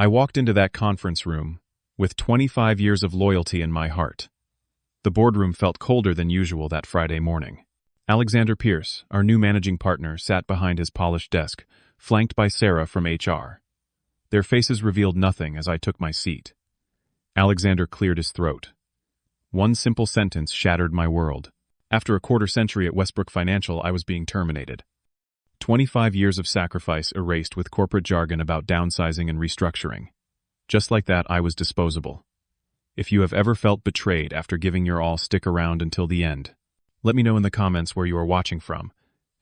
I walked into that conference room with 25 years of loyalty in my heart. The boardroom felt colder than usual that Friday morning. Alexander Pierce, our new managing partner, sat behind his polished desk, flanked by Sarah from HR. Their faces revealed nothing as I took my seat. Alexander cleared his throat. One simple sentence shattered my world. After a quarter-century at Westbrook Financial, I was being terminated. 25 years of sacrifice erased with corporate jargon about downsizing and restructuring. Just like that, I was disposable. If you have ever felt betrayed after giving your all, stick around until the end. Let me know in the comments where you are watching from,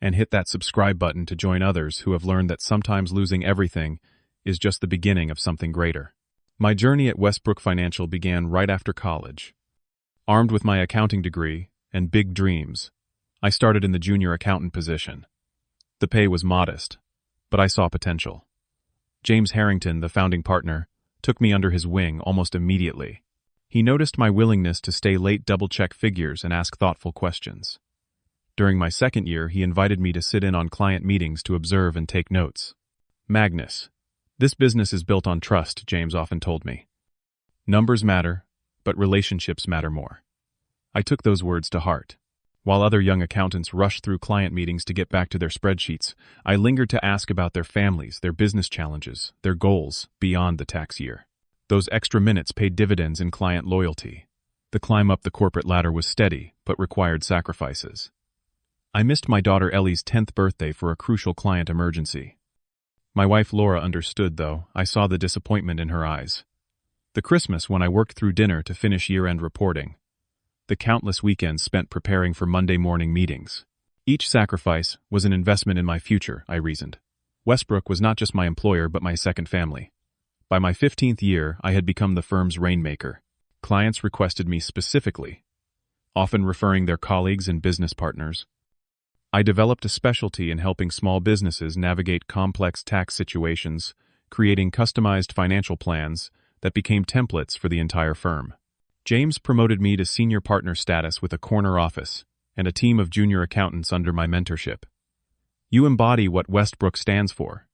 and hit that subscribe button to join others who have learned that sometimes losing everything is just the beginning of something greater. My journey at Westbrook Financial began right after college. Armed with my accounting degree and big dreams, I started in the junior accountant position. The pay was modest, but I saw potential. James Harrington, the founding partner, took me under his wing almost immediately. He noticed my willingness to stay late, double-check figures, and ask thoughtful questions. During my second year, he invited me to sit in on client meetings to observe and take notes. Magnus, this business is built on trust, James often told me. Numbers matter, but relationships matter more. I took those words to heart. While other young accountants rushed through client meetings to get back to their spreadsheets, I lingered to ask about their families, their business challenges, their goals beyond the tax year. Those extra minutes paid dividends in client loyalty. The climb up the corporate ladder was steady, but required sacrifices. I missed my daughter Ellie's 10th birthday for a crucial client emergency. My wife Laura understood, though. I saw the disappointment in her eyes. The Christmas when I worked through dinner to finish year-end reporting. The countless weekends spent preparing for Monday morning meetings. Each sacrifice was an investment in my future, I reasoned. Westbrook was not just my employer but my second family. By my 15th year, I had become the firm's rainmaker. Clients requested me specifically, often referring their colleagues and business partners. I developed a specialty in helping small businesses navigate complex tax situations, creating customized financial plans that became templates for the entire firm. James promoted me to senior partner status with a corner office and a team of junior accountants under my mentorship. "You embody what Westbrook stands for,"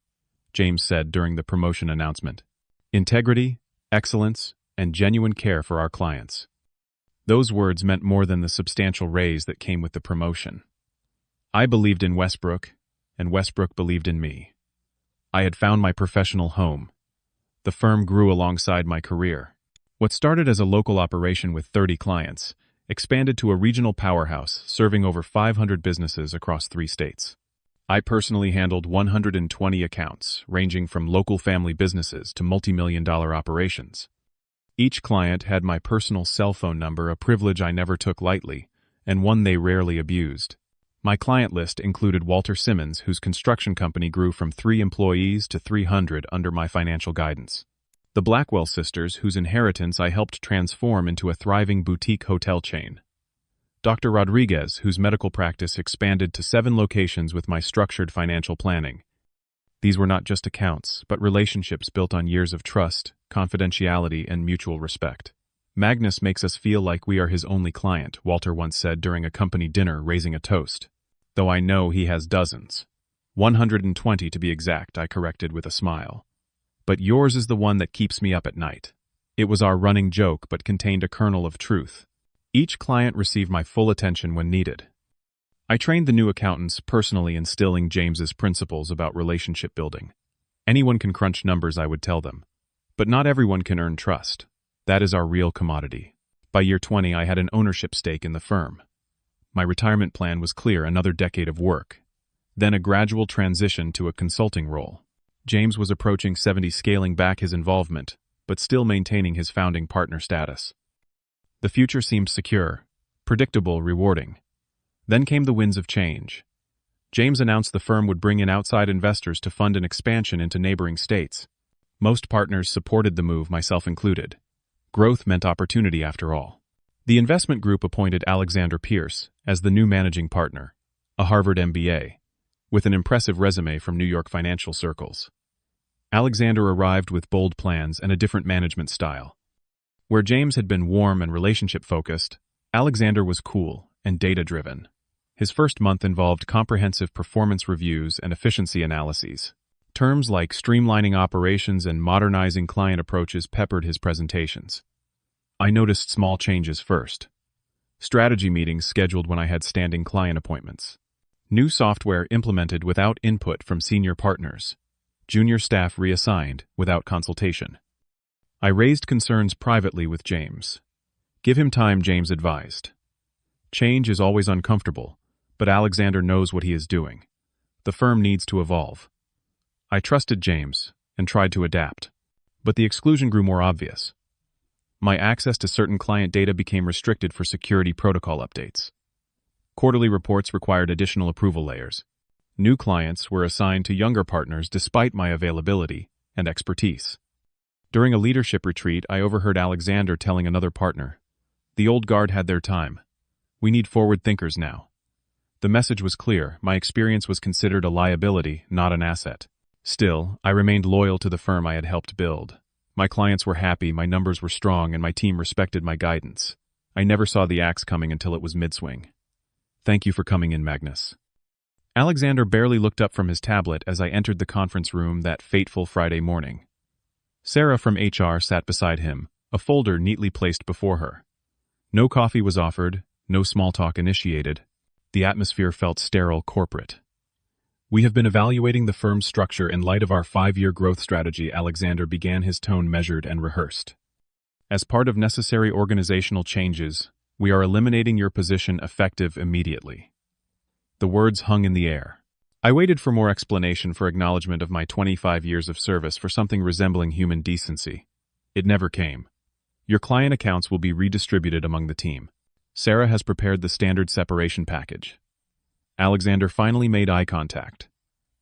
James said during the promotion announcement. "Integrity, excellence, and genuine care for our clients." Those words meant more than the substantial raise that came with the promotion. I believed in Westbrook, and Westbrook believed in me. I had found my professional home. The firm grew alongside my career. What started as a local operation with 30 clients expanded to a regional powerhouse serving over 500 businesses across 3 states. I personally handled 120 accounts, ranging from local family businesses to multi-million-dollar operations. Each client had my personal cell phone number, a privilege I never took lightly, and one they rarely abused. My client list included Walter Simmons, whose construction company grew from 3 employees to 300 under my financial guidance. The Blackwell sisters, whose inheritance I helped transform into a thriving boutique hotel chain. Dr. Rodriguez, whose medical practice expanded to 7 locations with my structured financial planning. These were not just accounts, but relationships built on years of trust, confidentiality, and mutual respect. "Magnus makes us feel like we are his only client," Walter once said during a company dinner, raising a toast. "Though I know he has dozens. 120 to be exact," I corrected with a smile. "But yours is the one that keeps me up at night." It was our running joke, but contained a kernel of truth. Each client received my full attention when needed. I trained the new accountants, personally instilling James's principles about relationship building. Anyone can crunch numbers, I would tell them. But not everyone can earn trust. That is our real commodity. By year 20, I had an ownership stake in the firm. My retirement plan was clear: another decade of work. Then a gradual transition to a consulting role. James was approaching 70, scaling back his involvement, but still maintaining his founding partner status. The future seemed secure, predictable, rewarding. Then came the winds of change. James announced the firm would bring in outside investors to fund an expansion into neighboring states. Most partners supported the move, myself included. Growth meant opportunity, after all. The investment group appointed Alexander Pierce as the new managing partner, a Harvard MBA, with an impressive resume from New York financial circles. Alexander arrived with bold plans and a different management style. Where James had been warm and relationship-focused, Alexander was cool and data-driven. His first month involved comprehensive performance reviews and efficiency analyses. Terms like streamlining operations and modernizing client approaches peppered his presentations. I noticed small changes first. Strategy meetings scheduled when I had standing client appointments. New software implemented without input from senior partners. Junior staff reassigned without consultation. I raised concerns privately with James. Give him time, James advised. Change is always uncomfortable, but Alexander knows what he is doing. The firm needs to evolve. I trusted James and tried to adapt, but the exclusion grew more obvious. My access to certain client data became restricted for security protocol updates. Quarterly reports required additional approval layers. New clients were assigned to younger partners despite my availability and expertise. During a leadership retreat, I overheard Alexander telling another partner, "The old guard had their time. We need forward thinkers now." The message was clear. My experience was considered a liability, not an asset. Still, I remained loyal to the firm I had helped build. My clients were happy, my numbers were strong, and my team respected my guidance. I never saw the axe coming until it was mid-swing. "Thank you for coming in, Magnus." Alexander barely looked up from his tablet as I entered the conference room that fateful Friday morning. Sarah from HR sat beside him, a folder neatly placed before her. No coffee was offered, no small talk initiated. The atmosphere felt sterile, corporate. "We have been evaluating the firm's structure in light of our 5-year growth strategy," Alexander began, his tone measured and rehearsed. "As part of necessary organizational changes, we are eliminating your position effective immediately." The words hung in the air. I waited for more explanation, for acknowledgement of my 25 years of service, for something resembling human decency. It never came. "Your client accounts will be redistributed among the team. Sarah has prepared the standard separation package." Alexander finally made eye contact.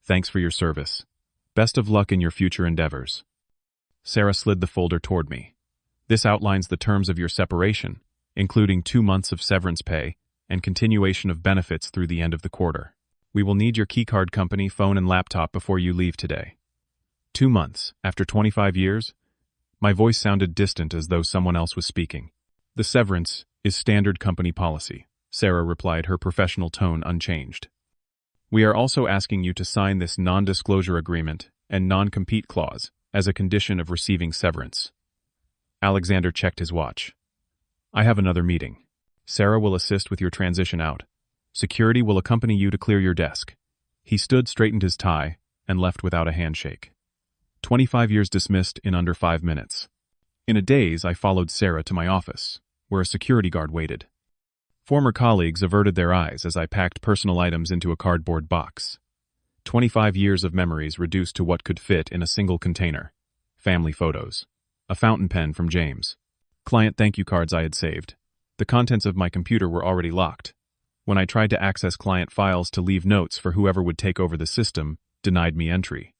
"Thanks for your service. Best of luck in your future endeavors." Sarah slid the folder toward me. "This outlines the terms of your separation, including 2 months of severance pay and continuation of benefits through the end of the quarter. We will need your keycard, company, phone, and laptop before you leave today." 2 months, after 25 years? My voice sounded distant, as though someone else was speaking. "The severance is standard company policy," Sarah replied, her professional tone unchanged. "We are also asking you to sign this non-disclosure agreement and non-compete clause as a condition of receiving severance." Alexander checked his watch. "I have another meeting. Sarah will assist with your transition out. Security will accompany you to clear your desk." He stood, straightened his tie, and left without a handshake. 25 years dismissed in under 5 minutes. In a daze, I followed Sarah to my office, where a security guard waited. Former colleagues averted their eyes as I packed personal items into a cardboard box. 25 years of memories reduced to what could fit in a single container. Family photos. A fountain pen from James. Client thank you cards I had saved. The contents of my computer were already locked. When I tried to access client files to leave notes for whoever would take over the system, denied me entry.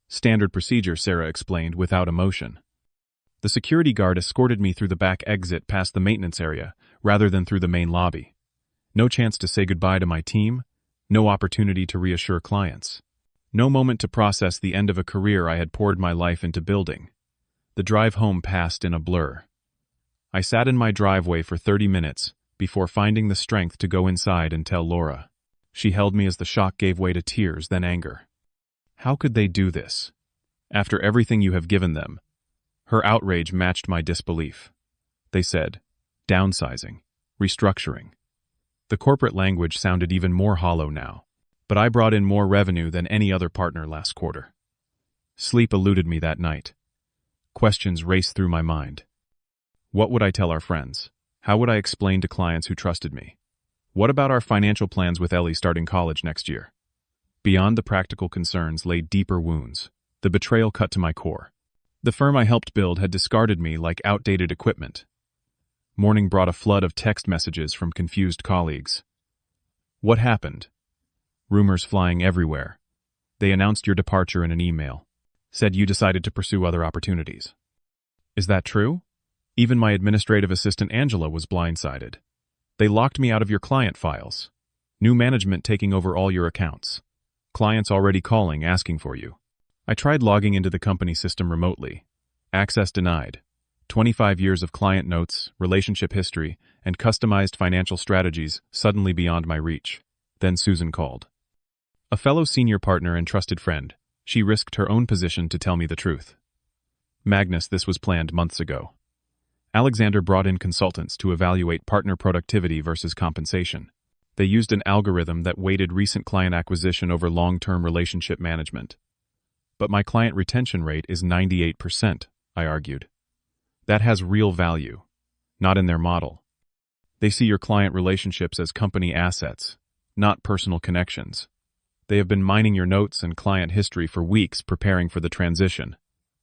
"Standard procedure," Sarah explained without emotion. The security guard escorted me through the back exit past the maintenance area, rather than through the main lobby. No chance to say goodbye to my team, no opportunity to reassure clients. No moment to process the end of a career I had poured my life into building. The drive home passed in a blur. I sat in my driveway for 30 minutes before finding the strength to go inside and tell Laura. She held me as the shock gave way to tears, then anger. "How could they do this? After everything you have given them?" Her outrage matched my disbelief. They said, "Downsizing, restructuring." The corporate language sounded even more hollow now, but I brought in more revenue than any other partner last quarter. Sleep eluded me that night. Questions raced through my mind. What would I tell our friends? How would I explain to clients who trusted me? What about our financial plans with Ellie starting college next year? Beyond the practical concerns lay deeper wounds. The betrayal cut to my core. The firm I helped build had discarded me like outdated equipment. Morning brought a flood of text messages from confused colleagues. "What happened?" Rumors flying everywhere. "They announced your departure in an email. Said you decided to pursue other opportunities." Is that true? Even my administrative assistant Angela was blindsided. "They locked me out of your client files. New management taking over all your accounts. Clients already calling, asking for you." I tried logging into the company system remotely. Access denied. 25 years of client notes, relationship history, and customized financial strategies suddenly beyond my reach. Then Susan called. A fellow senior partner and trusted friend, She risked her own position to tell me the truth. Magnus, this was planned months ago. Alexander brought in consultants to evaluate partner productivity versus compensation. They used an algorithm that weighted recent client acquisition over long-term relationship management. But my client retention rate is 98%, I argued. That has real value, not in their model. They see your client relationships as company assets, not personal connections. They have been mining your notes and client history for weeks preparing for the transition.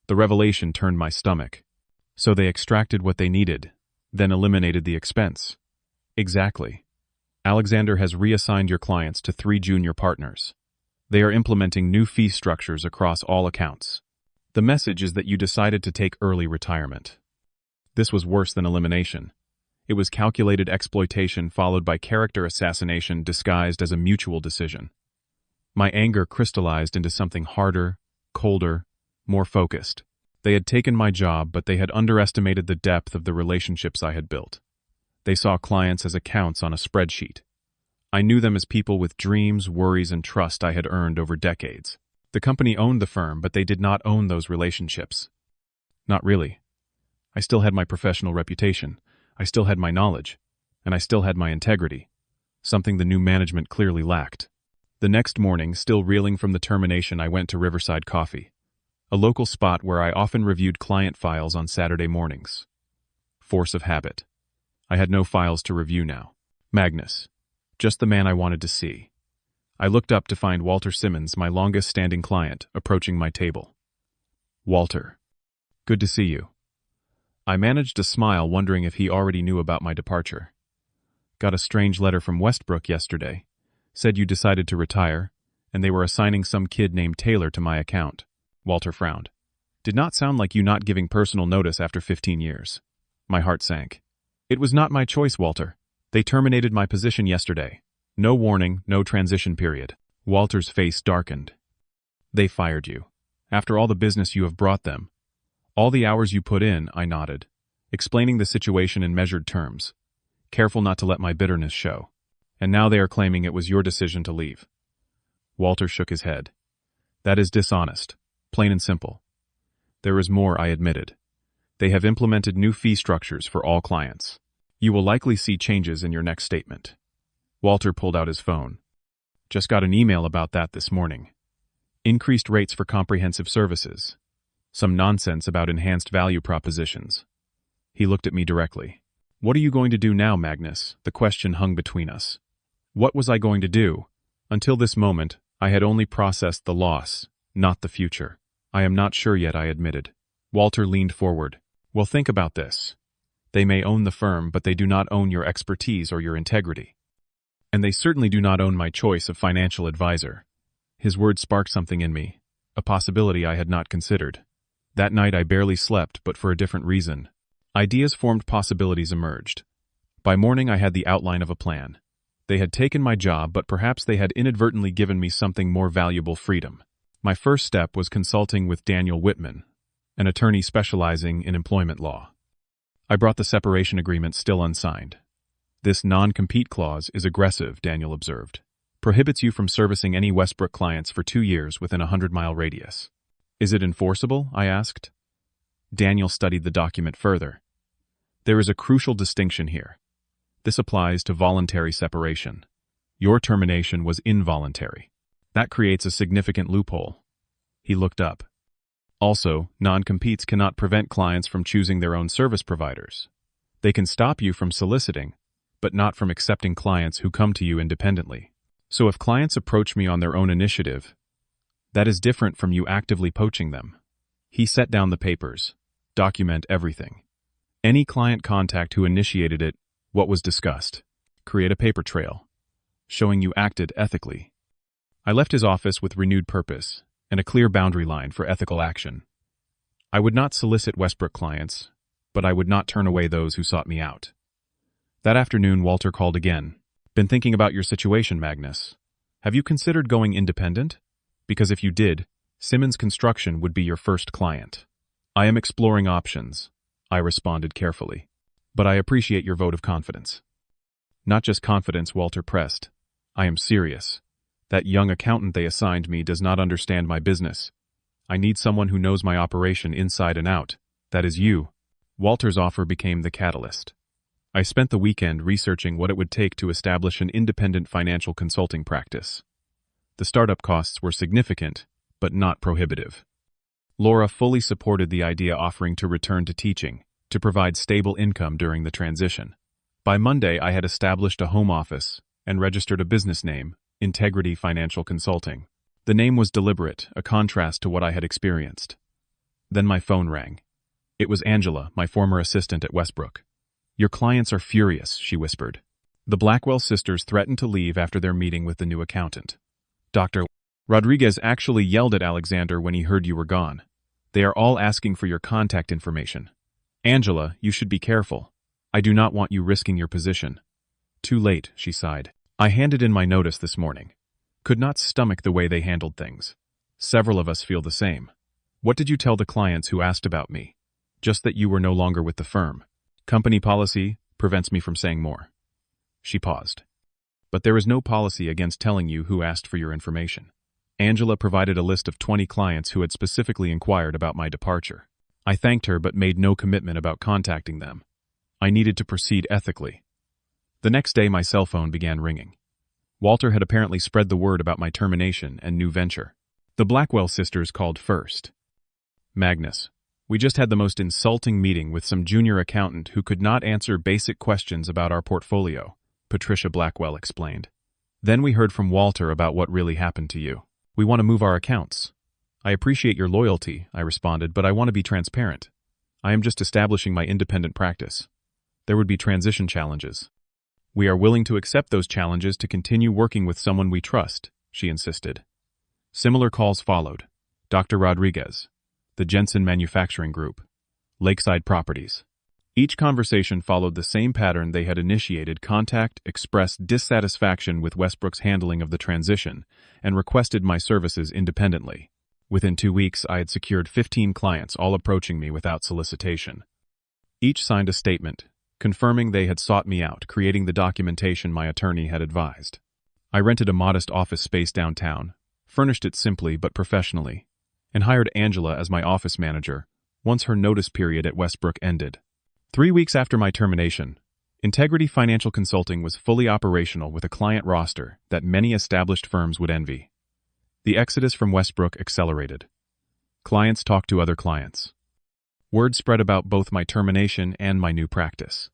The revelation turned my stomach. So they extracted what they needed, then eliminated the expense. Exactly. Alexander has reassigned your clients to 3 junior partners. They are implementing new fee structures across all accounts. The message is that you decided to take early retirement. This was worse than elimination. It was calculated exploitation followed by character assassination disguised as a mutual decision. My anger crystallized into something harder, colder, more focused. They had taken my job, but they had underestimated the depth of the relationships I had built. They saw clients as accounts on a spreadsheet. I knew them as people with dreams, worries, and trust I had earned over decades. The company owned the firm, but they did not own those relationships. Not really. I still had my professional reputation, I still had my knowledge, and I still had my integrity, something the new management clearly lacked. The next morning, still reeling from the termination, I went to Riverside Coffee, a local spot where I often reviewed client files on Saturday mornings. Force of habit. I had no files to review now. Magnus. Just the man I wanted to see. I looked up to find Walter Simmons, my longest-standing client, approaching my table. Walter. Good to see you. I managed to smile, wondering if he already knew about my departure. Got a strange letter from Westbrook yesterday. Said you decided to retire, and they were assigning some kid named Taylor to my account. Walter frowned. Did not sound like you not giving personal notice after 15 years. My heart sank. It was not my choice, Walter. They terminated my position yesterday. No warning, no transition period. Walter's face darkened. They fired you. After all the business you have brought them. All the hours you put in, I nodded, explaining the situation in measured terms, careful not to let my bitterness show. And now they are claiming it was your decision to leave. Walter shook his head. That is dishonest, plain and simple. There is more, I admitted. They have implemented new fee structures for all clients. You will likely see changes in your next statement. Walter pulled out his phone. Just got an email about that this morning. Increased rates for comprehensive services. Some nonsense about enhanced value propositions. He looked at me directly. What are you going to do now, Magnus? The question hung between us. What was I going to do? Until this moment, I had only processed the loss, not the future. I am not sure yet, I admitted. Walter leaned forward. Well, think about this. They may own the firm, but they do not own your expertise or your integrity. And they certainly do not own my choice of financial advisor. His words sparked something in me, a possibility I had not considered. That night I barely slept, but for a different reason. Ideas formed, possibilities emerged. By morning I had the outline of a plan. They had taken my job, but perhaps they had inadvertently given me something more valuable: freedom. My first step was consulting with Daniel Whitman, an attorney specializing in employment law. I brought the separation agreement still unsigned. This non-compete clause is aggressive, Daniel observed. Prohibits you from servicing any Westbrook clients for 2 years within a 100-mile radius. Is it enforceable? I asked. Daniel studied the document further. There is a crucial distinction here. This applies to voluntary separation. Your termination was involuntary. That creates a significant loophole. He looked up. Also, non-competes cannot prevent clients from choosing their own service providers. They can stop you from soliciting, but not from accepting clients who come to you independently. So if clients approach me on their own initiative, that is different from you actively poaching them. He set down the papers. Document everything. Any client contact who initiated it, what was discussed. Create a paper trail, showing you acted ethically. I left his office with renewed purpose and a clear boundary line for ethical action. I would not solicit Westbrook clients, but I would not turn away those who sought me out. That afternoon, Walter called again. Been thinking about your situation, Magnus. Have you considered going independent? Because if you did, Simmons Construction would be your first client. I am exploring options, I responded carefully. But I appreciate your vote of confidence. Not just confidence, Walter pressed. I am serious. That young accountant they assigned me does not understand my business. I need someone who knows my operation inside and out. That is you." Walter's offer became the catalyst. I spent the weekend researching what it would take to establish an independent financial consulting practice. The startup costs were significant, but not prohibitive. Laura fully supported the idea, offering to return to teaching, to provide stable income during the transition. By Monday, I had established a home office and registered a business name, Integrity Financial Consulting. The name was deliberate, a contrast to what I had experienced. Then my phone rang. It was Angela, my former assistant at Westbrook. "Your clients are furious," she whispered. The Blackwell sisters threatened to leave after their meeting with the new accountant. "Dr. Rodriguez actually yelled at Alexander when he heard you were gone. They are all asking for your contact information. Angela, you should be careful. I do not want you risking your position." "Too late," she sighed. "I handed in my notice this morning. Could not stomach the way they handled things. Several of us feel the same." "What did you tell the clients who asked about me?" "Just that you were no longer with the firm. Company policy prevents me from saying more." She paused. "But there is no policy against telling you who asked for your information." Angela provided a list of 20 clients who had specifically inquired about my departure. I thanked her but made no commitment about contacting them. I needed to proceed ethically. The next day my cell phone began ringing. Walter had apparently spread the word about my termination and new venture. The Blackwell sisters called first. "Magnus, we just had the most insulting meeting with some junior accountant who could not answer basic questions about our portfolio," Patricia Blackwell explained. "Then we heard from Walter about what really happened to you. We want to move our accounts." "I appreciate your loyalty," I responded, "but I want to be transparent. I am just establishing my independent practice. There would be transition challenges." "We are willing to accept those challenges to continue working with someone we trust," she insisted. Similar calls followed. Dr. Rodriguez, the Jensen Manufacturing Group, Lakeside Properties. Each conversation followed the same pattern they had initiated. Contact expressed dissatisfaction with Westbrook's handling of the transition and requested my services independently. Within 2 weeks, I had secured 15 clients, all approaching me without solicitation. Each signed a statement, confirming they had sought me out, creating the documentation my attorney had advised. I rented a modest office space downtown, furnished it simply but professionally, and hired Angela as my office manager once her notice period at Westbrook ended. 3 weeks after my termination, Integrity Financial Consulting was fully operational with a client roster that many established firms would envy. The exodus from Westbrook accelerated. Clients talked to other clients. Word spread about both my termination and my new practice.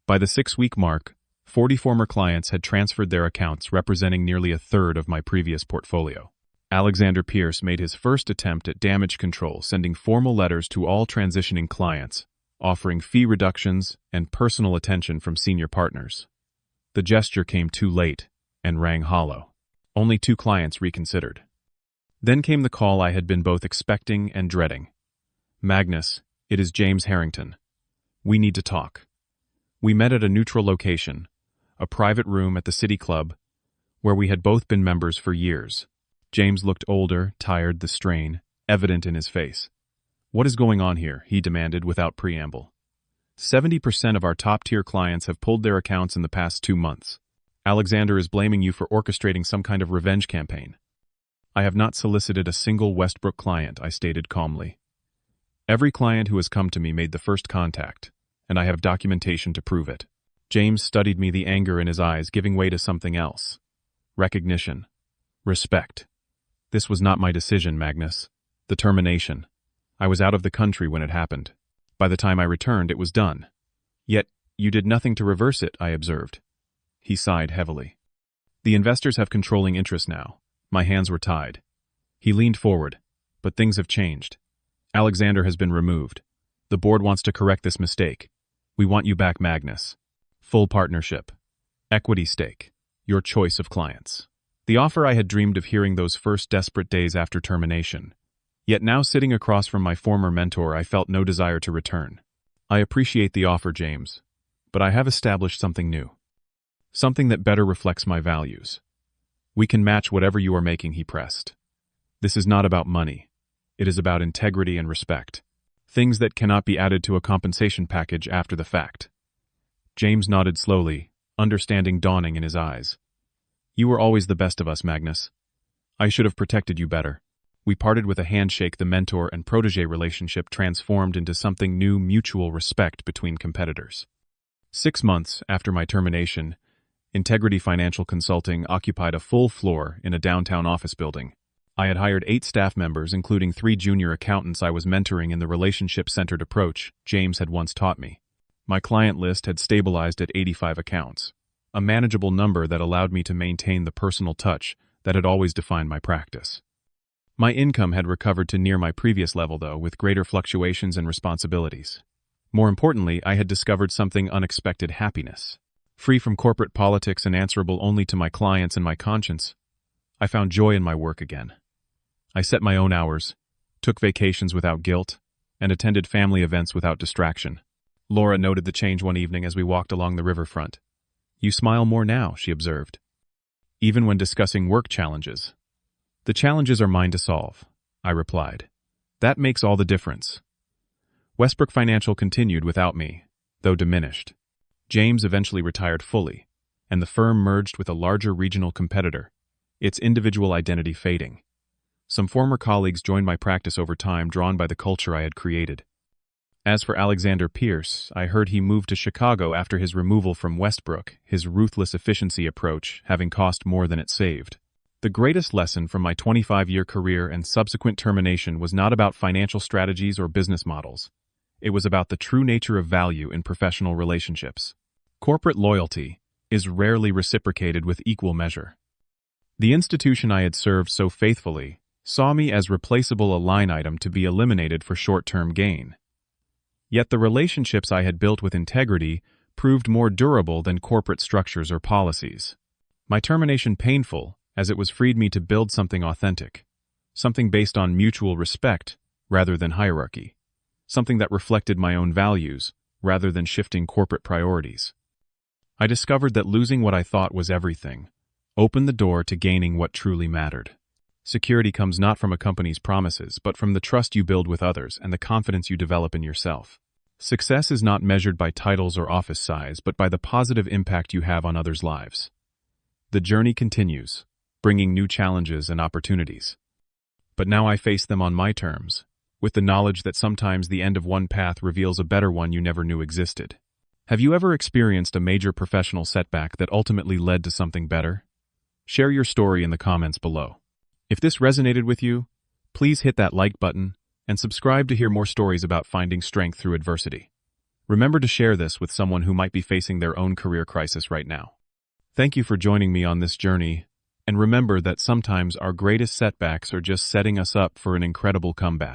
By the 6-week mark, 40 former clients had transferred their accounts, representing nearly a third of my previous portfolio. Alexander Pierce made his first attempt at damage control, sending formal letters to all transitioning clients, offering fee reductions and personal attention from senior partners. The gesture came too late and rang hollow. Only 2 clients reconsidered. Then came the call I had been both expecting and dreading. "Magnus, it is James Harrington. We need to talk." We met at a neutral location, a private room at the City Club, where we had both been members for years. James looked older, tired, the strain evident in his face. "What is going on here?" he demanded without preamble. 70% of our top-tier clients have pulled their accounts in the past 2 months. Alexander is blaming you for orchestrating some kind of revenge campaign. "I have not solicited a single Westbrook client," I stated calmly. "Every client who has come to me made the first contact, and I have documentation to prove it." James studied me, the anger in his eyes giving way to something else. Recognition. Respect. "This was not my decision, Magnus. The termination. I was out of the country when it happened. By the time I returned, it was done." "Yet, you did nothing to reverse it," I observed. He sighed heavily. "The investors have controlling interest now. My hands were tied." He leaned forward. "But things have changed. Alexander has been removed. The board wants to correct this mistake. We want you back, Magnus. Full partnership. Equity stake. Your choice of clients." The offer I had dreamed of hearing those first desperate days after termination. Yet now, sitting across from my former mentor, I felt no desire to return. "I appreciate the offer, James, but I have established something new. Something that better reflects my values. We can match whatever you are making," he pressed. "This is not about money. It is about integrity and respect. Things that cannot be added to a compensation package after the fact." James nodded slowly, understanding dawning in his eyes. You were always the best of us, Magnus. I should have protected you better. We parted with a handshake. The mentor and protege relationship transformed into something new: mutual respect between competitors. 6 months after my termination, Integrity Financial Consulting occupied a full floor in a downtown office building. I had hired 8 staff members, including 3 junior accountants I was mentoring in the relationship-centered approach James had once taught me. My client list had stabilized at 85 accounts, a manageable number that allowed me to maintain the personal touch that had always defined my practice. My income had recovered to near my previous level, though, with greater fluctuations and responsibilities. More importantly, I had discovered something unexpected: happiness. Free from corporate politics and answerable only to my clients and my conscience, I found joy in my work again. I set my own hours, took vacations without guilt, and attended family events without distraction. Laura noted the change one evening as we walked along the riverfront. "You smile more now," she observed. "Even when discussing work challenges." "The challenges are mine to solve," I replied. "That makes all the difference." Westbrook Financial continued without me, though diminished. James eventually retired fully, and the firm merged with a larger regional competitor, its individual identity fading. Some former colleagues joined my practice over time, drawn by the culture I had created. As for Alexander Pierce, I heard he moved to Chicago after his removal from Westbrook, his ruthless efficiency approach having cost more than it saved. The greatest lesson from my 25-year career and subsequent termination was not about financial strategies or business models. It was about the true nature of value in professional relationships. Corporate loyalty is rarely reciprocated with equal measure. The institution I had served so faithfully saw me as replaceable, a line item to be eliminated for short-term gain. Yet the relationships I had built with integrity proved more durable than corporate structures or policies. My termination painful, as it was freed me to build something authentic, something based on mutual respect rather than hierarchy, something that reflected my own values rather than shifting corporate priorities. I discovered that losing what I thought was everything opened the door to gaining what truly mattered. Security comes not from a company's promises, but from the trust you build with others and the confidence you develop in yourself. Success is not measured by titles or office size, but by the positive impact you have on others' lives. The journey continues, bringing new challenges and opportunities. But now I face them on my terms, with the knowledge that sometimes the end of one path reveals a better one you never knew existed. Have you ever experienced a major professional setback that ultimately led to something better? Share your story in the comments below. If this resonated with you, please hit that like button and subscribe to hear more stories about finding strength through adversity. Remember to share this with someone who might be facing their own career crisis right now. Thank you for joining me on this journey, and remember that sometimes our greatest setbacks are just setting us up for an incredible comeback.